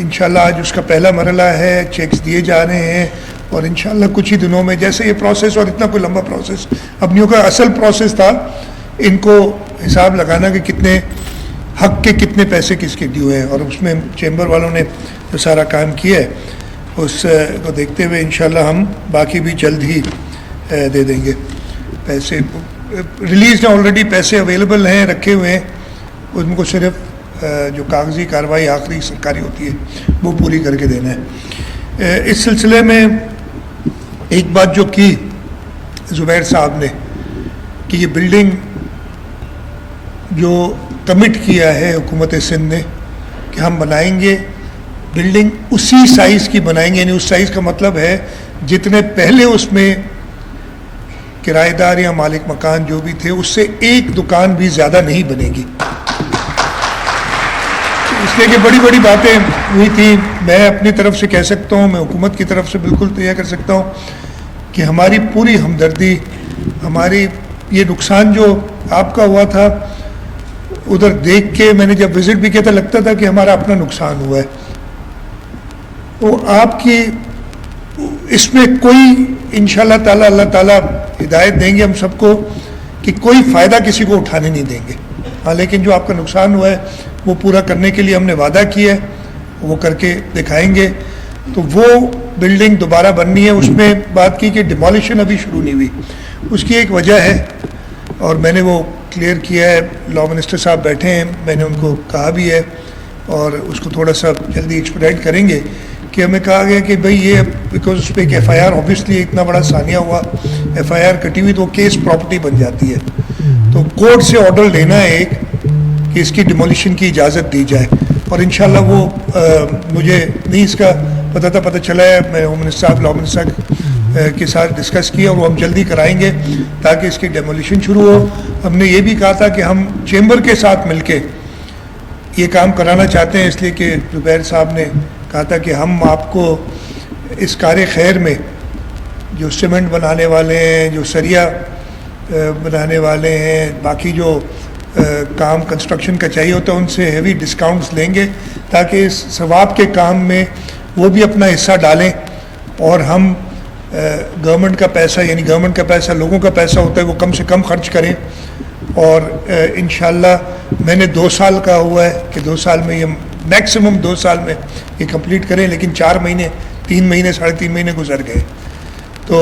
انشاءاللہ آج اس کا پہلا مرحلہ ہے، چیکس دیے جا رہے ہیں اور انشاءاللہ کچھ ہی دنوں میں، جیسے یہ پروسیس اور اتنا کوئی لمبا پروسیس اپنیوں کا اصل پروسیس تھا ان کو حساب لگانا کہ کتنے حق کے کتنے پیسے کس کے ڈیو ہیں، اور اس میں چیمبر والوں نے جو سارا کام کیا ہے اس کو دیکھتے ہوئے انشاءاللہ ہم باقی بھی جلد ہی دے دیں گے پیسے. ریلیز آلریڈی پیسے اویلیبل ہیں، رکھے ہوئے ہیں، ان کو صرف جو کاغذی کارروائی آخری سرکاری ہوتی ہے وہ پوری کر کے دینا ہے. اس سلسلے میں ایک بات جو کی زبیر صاحب نے کہ یہ بلڈنگ جو کمٹ کیا ہے حکومت سندھ نے کہ ہم بنائیں گے بلڈنگ اسی سائز کی بنائیں گے، یعنی اس سائز کا مطلب ہے جتنے پہلے اس میں کرایہ دار یا مالک مکان جو بھی تھے اس سے ایک دکان بھی زیادہ نہیں بنے گی. اس لیے کہ بڑی بڑی باتیں ہوئی تھیں. میں اپنی طرف سے کہہ سکتا ہوں، میں حکومت کی طرف سے بالکل طے کر سکتا ہوں کہ ہماری پوری ہمدردی، ہماری یہ نقصان جو آپ کا ہوا تھا ادھر دیکھ کے میں نے جب وزٹ بھی کیا تھا لگتا تھا کہ ہمارا اپنا نقصان ہوا ہے. تو آپ کی اس میں کوئی انشاءاللہ تعالی اللہ تعالیٰ ہدایت دیں گے ہم سب کو کہ کوئی فائدہ کسی کو اٹھانے نہیں دیں گے. ہاں لیکن جو آپ کا نقصان ہوا ہے وہ پورا کرنے کے لیے ہم نے وعدہ کیا ہے، وہ کر کے دکھائیں گے. تو وہ بلڈنگ دوبارہ بننی ہے. اس میں بات کی کہ ڈیمولیشن ابھی شروع نہیں ہوئی، اس کی ایک وجہ ہے اور میں نے وہ کلیئر کیا ہے. لا منسٹر صاحب بیٹھے ہیں، میں نے ان کو کہا بھی ہے اور اس کو تھوڑا سا جلدی ایکسپیڈائٹ کریں گے کہ ہمیں کہا گیا کہ بھئی یہ بیکاز اس پہ ایک ایف آئی آر اوبیسلی اتنا بڑا ثانیہ ہوا، ایف آئی آر کٹی ہوئی تو وہ کیس پراپرٹی بن جاتی ہے. تو کورٹ سے آرڈر لینا ہے ایک کہ اس کی ڈیمولیشن کی اجازت دی جائے، اور انشاءاللہ وہ مجھے نہیں اس کا پتہ تھا، پتہ چلا ہے. میں ہوم منسٹر صاحب، لا منسٹر صاحب کے ساتھ ڈسکس کیا اور وہ ہم جلدی کرائیں گے تاکہ اس کی ڈیمولیشن شروع ہو. ہم نے یہ بھی کہا تھا کہ ہم چیمبر کے ساتھ مل کے یہ کام کرانا چاہتے ہیں، اس لیے کہ زبیر صاحب نے کہا تھا کہ ہم آپ کو اس کار خیر میں جو سیمنٹ بنانے والے ہیں، جو سریا بنانے والے ہیں، باقی جو کام کنسٹرکشن کا چاہیے ہوتا ہے ان سے ہیوی ڈسکاؤنٹس لیں گے تاکہ اس ثواب کے کام میں وہ بھی اپنا حصہ ڈالیں اور ہم گورنمنٹ کا پیسہ، یعنی گورنمنٹ کا پیسہ لوگوں کا پیسہ ہوتا ہے، وہ کم سے کم خرچ کریں. اور انشاءاللہ میں نے 2 سال کا ہوا ہے کہ 2 سال میں یہ میکسیمم 2 سال میں یہ کمپلیٹ کریں، لیکن 4 مہینے 3 مہینے 3.5 مہینے گزر گئے. تو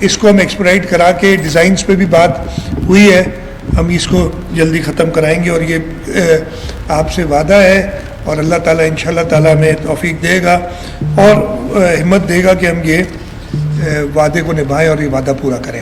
اس کو ہم ایکسپیڈائٹ کرا کے ڈیزائنس پہ بھی بات ہوئی ہے، ہم اس کو جلدی ختم کرائیں گے اور یہ آپ سے وعدہ ہے اور اللہ تعالیٰ انشاءاللہ تعالیٰ ہمیں توفیق دے گا اور ہمت دے گا کہ ہم یہ وعدے کو نبھائیں اور یہ وعدہ پورا کریں.